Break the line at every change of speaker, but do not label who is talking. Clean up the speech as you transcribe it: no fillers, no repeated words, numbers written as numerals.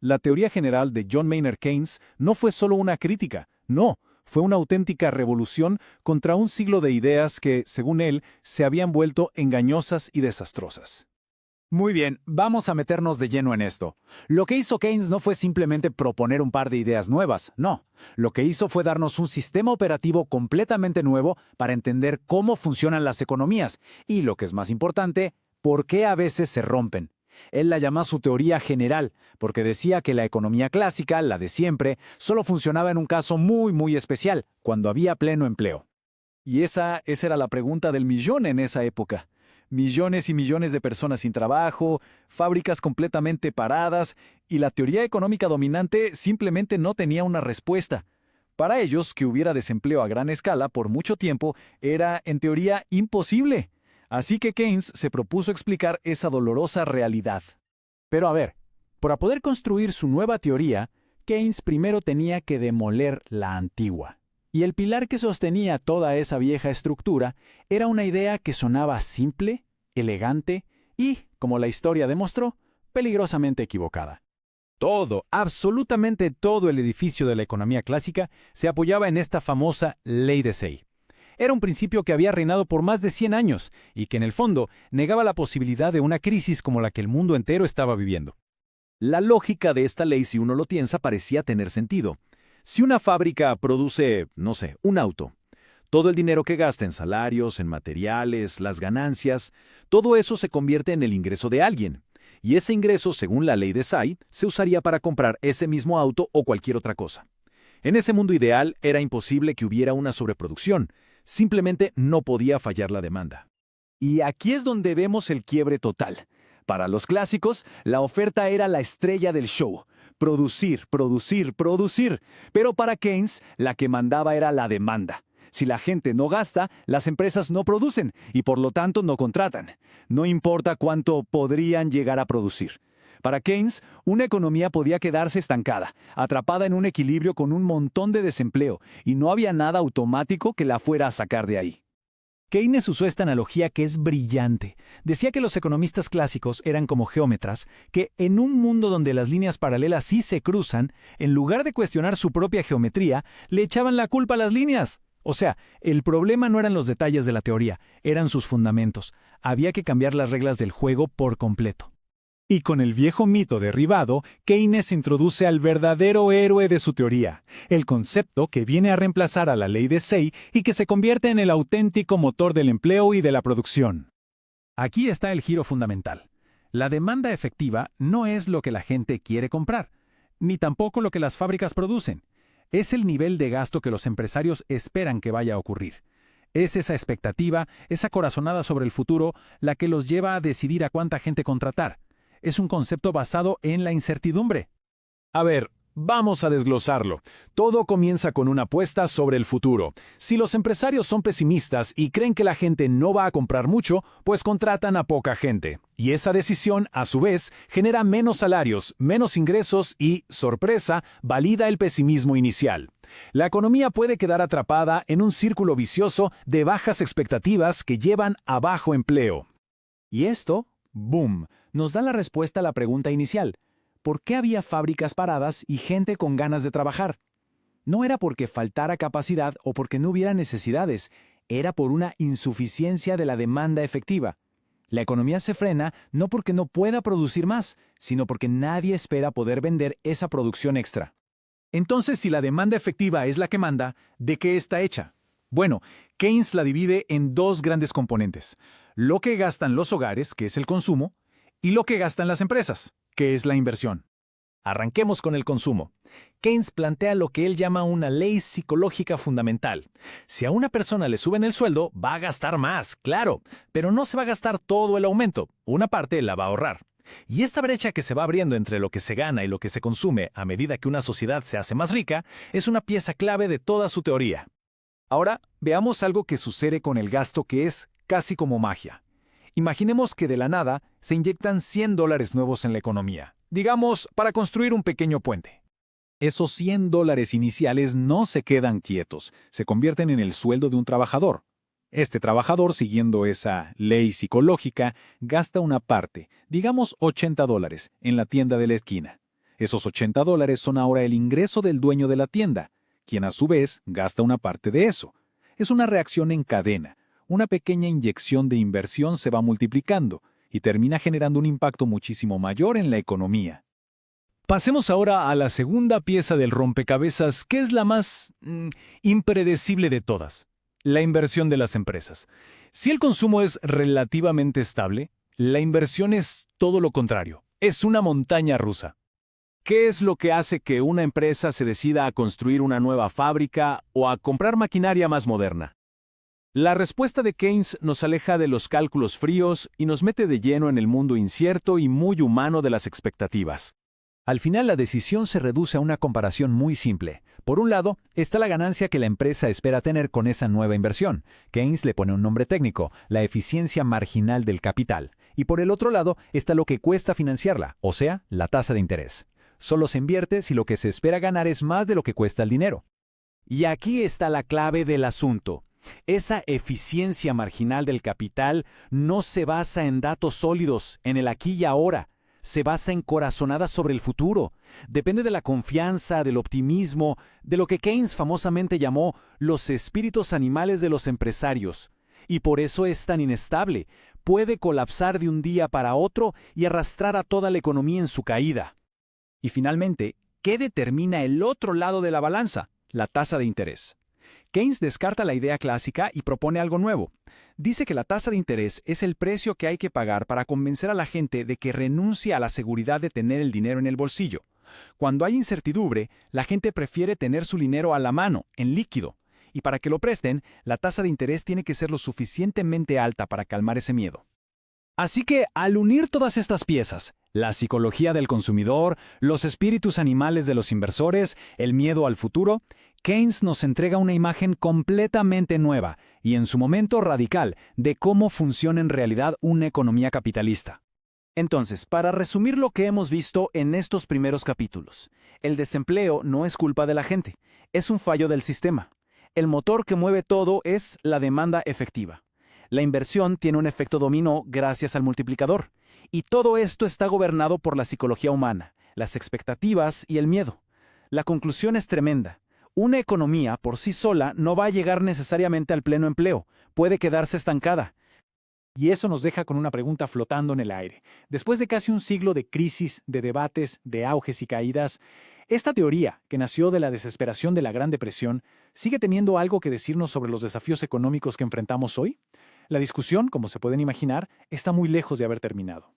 La teoría general de John Maynard Keynes no fue solo una crítica, no, fue una auténtica revolución contra un siglo de ideas que, según él, se habían vuelto engañosas y desastrosas.
Muy bien, vamos a meternos de lleno en esto. Lo que hizo Keynes no fue simplemente proponer un par de ideas nuevas, no. Lo que hizo fue darnos un sistema operativo completamente nuevo para entender cómo funcionan las economías y, lo que es más importante, por qué a veces se rompen. Él la llamó su teoría general, porque decía que la economía clásica, la de siempre, solo funcionaba en un caso muy especial, cuando había pleno empleo.
Y esa era la pregunta del millón en esa época. Millones y millones de personas sin trabajo, fábricas completamente paradas, y la teoría económica dominante simplemente no tenía una respuesta. Para ellos, que hubiera desempleo a gran escala por mucho tiempo era, en teoría, imposible. Así que Keynes se propuso explicar esa dolorosa realidad.
Pero a ver, para poder construir su nueva teoría, Keynes primero tenía que demoler la antigua. Y el pilar que sostenía toda esa vieja estructura era una idea que sonaba simple, elegante y, como la historia demostró, peligrosamente equivocada. Todo, absolutamente todo el edificio de la economía clásica se apoyaba en esta famosa ley de Say. Era un principio que había reinado por más de 100 años y que en el fondo negaba la posibilidad de una crisis como la que el mundo entero estaba viviendo.
La lógica de esta ley, si uno lo piensa, parecía tener sentido. Si una fábrica produce, no sé, un auto, todo el dinero que gasta en salarios, en materiales, las ganancias, todo eso se convierte en el ingreso de alguien. Y ese ingreso, según la ley de Say, se usaría para comprar ese mismo auto o cualquier otra cosa. En ese mundo ideal era imposible que hubiera una sobreproducción. Simplemente no podía fallar la demanda. Y aquí es donde vemos el quiebre total. Para los clásicos, la oferta era la estrella del show. Producir, producir, producir. Pero para Keynes, la que mandaba era la demanda. Si la gente no gasta, las empresas no producen y por lo tanto no contratan. No importa cuánto podrían llegar a producir. Para Keynes, una economía podía quedarse estancada, atrapada en un equilibrio con un montón de desempleo, y no había nada automático que la fuera a sacar de ahí. Keynes usó esta analogía que es brillante. Decía que los economistas clásicos eran como geómetras, que en un mundo donde las líneas paralelas sí se cruzan, en lugar de cuestionar su propia geometría, le echaban la culpa a las líneas. O sea, el problema no eran los detalles de la teoría, eran sus fundamentos. Había que cambiar las reglas del juego por completo. Y con el viejo mito derribado, Keynes introduce al verdadero héroe de su teoría, el concepto que viene a reemplazar a la ley de Say y que se convierte en el auténtico motor del empleo y de la producción. Aquí está el giro fundamental. La demanda efectiva no es lo que la gente quiere comprar, ni tampoco lo que las fábricas producen. Es el nivel de gasto que los empresarios esperan que vaya a ocurrir. Es esa expectativa, esa corazonada sobre el futuro, la que los lleva a decidir a cuánta gente contratar. Es un concepto basado en la incertidumbre. A ver, vamos a desglosarlo. Todo comienza con una apuesta sobre el futuro. Si los empresarios son pesimistas y creen que la gente no va a comprar mucho, pues contratan a poca gente. Y esa decisión, a su vez, genera menos salarios, menos ingresos y, sorpresa, valida el pesimismo inicial. La economía puede quedar atrapada en un círculo vicioso de bajas expectativas que llevan a bajo empleo. Y esto, ¡boom!, nos da la respuesta a la pregunta inicial. ¿Por qué había fábricas paradas y gente con ganas de trabajar? No era porque faltara capacidad o porque no hubiera necesidades, era por una insuficiencia de la demanda efectiva. La economía se frena no porque no pueda producir más, sino porque nadie espera poder vender esa producción extra. Entonces, si la demanda efectiva es la que manda, ¿de qué está hecha? Bueno, Keynes la divide en dos grandes componentes: lo que gastan los hogares, que es el consumo, y lo que gastan las empresas, que es la inversión. Arranquemos con el consumo. Keynes plantea lo que él llama una ley psicológica fundamental. Si a una persona le suben el sueldo, va a gastar más, claro, pero no se va a gastar todo el aumento. Una parte la va a ahorrar. Y esta brecha que se va abriendo entre lo que se gana y lo que se consume a medida que una sociedad se hace más rica es una pieza clave de toda su teoría. Ahora, veamos algo que sucede con el gasto que es casi como magia. Imaginemos que de la nada se inyectan $100 nuevos en la economía, digamos, para construir un pequeño puente. Esos $100 iniciales no se quedan quietos, se convierten en el sueldo de un trabajador. Este trabajador, siguiendo esa ley psicológica, gasta una parte, digamos $80, en la tienda de la esquina. Esos $80 son ahora el ingreso del dueño de la tienda, quien a su vez gasta una parte de eso. Es una reacción en cadena. Una pequeña inyección de inversión se va multiplicando y termina generando un impacto muchísimo mayor en la economía.
Pasemos ahora a la segunda pieza del rompecabezas, que es la más impredecible de todas: la inversión de las empresas. Si el consumo es relativamente estable, la inversión es todo lo contrario. Es una montaña rusa.
¿Qué es lo que hace que una empresa se decida a construir una nueva fábrica o a comprar maquinaria más moderna? La respuesta de Keynes nos aleja de los cálculos fríos y nos mete de lleno en el mundo incierto y muy humano de las expectativas. Al final, la decisión se reduce a una comparación muy simple. Por un lado, está la ganancia que la empresa espera tener con esa nueva inversión. Keynes le pone un nombre técnico: la eficiencia marginal del capital. Y por el otro lado, está lo que cuesta financiarla, o sea, la tasa de interés. Solo se invierte si lo que se espera ganar es más de lo que cuesta el dinero. Y aquí está la clave del asunto. Esa eficiencia marginal del capital no se basa en datos sólidos, en el aquí y ahora. Se basa en corazonadas sobre el futuro. Depende de la confianza, del optimismo, de lo que Keynes famosamente llamó los espíritus animales de los empresarios. Y por eso es tan inestable. Puede colapsar de un día para otro y arrastrar a toda la economía en su caída. Y finalmente, ¿qué determina el otro lado de la balanza? La tasa de interés. Keynes descarta la idea clásica y propone algo nuevo. Dice que la tasa de interés es el precio que hay que pagar para convencer a la gente de que renuncie a la seguridad de tener el dinero en el bolsillo. Cuando hay incertidumbre, la gente prefiere tener su dinero a la mano, en líquido. Y para que lo presten, la tasa de interés tiene que ser lo suficientemente alta para calmar ese miedo. Así que, al unir todas estas piezas, la psicología del consumidor, los espíritus animales de los inversores, el miedo al futuro, Keynes nos entrega una imagen completamente nueva y en su momento radical de cómo funciona en realidad una economía capitalista. Entonces, para resumir lo que hemos visto en estos primeros capítulos, el desempleo no es culpa de la gente, es un fallo del sistema. El motor que mueve todo es la demanda efectiva. La inversión tiene un efecto dominó gracias al multiplicador. Y todo esto está gobernado por la psicología humana, las expectativas y el miedo. La conclusión es tremenda. Una economía por sí sola no va a llegar necesariamente al pleno empleo, puede quedarse estancada. Y eso nos deja con una pregunta flotando en el aire. Después de casi un siglo de crisis, de debates, de auges y caídas, esta teoría, que nació de la desesperación de la Gran Depresión, ¿sigue teniendo algo que decirnos sobre los desafíos económicos que enfrentamos hoy? La discusión, como se pueden imaginar, está muy lejos de haber terminado.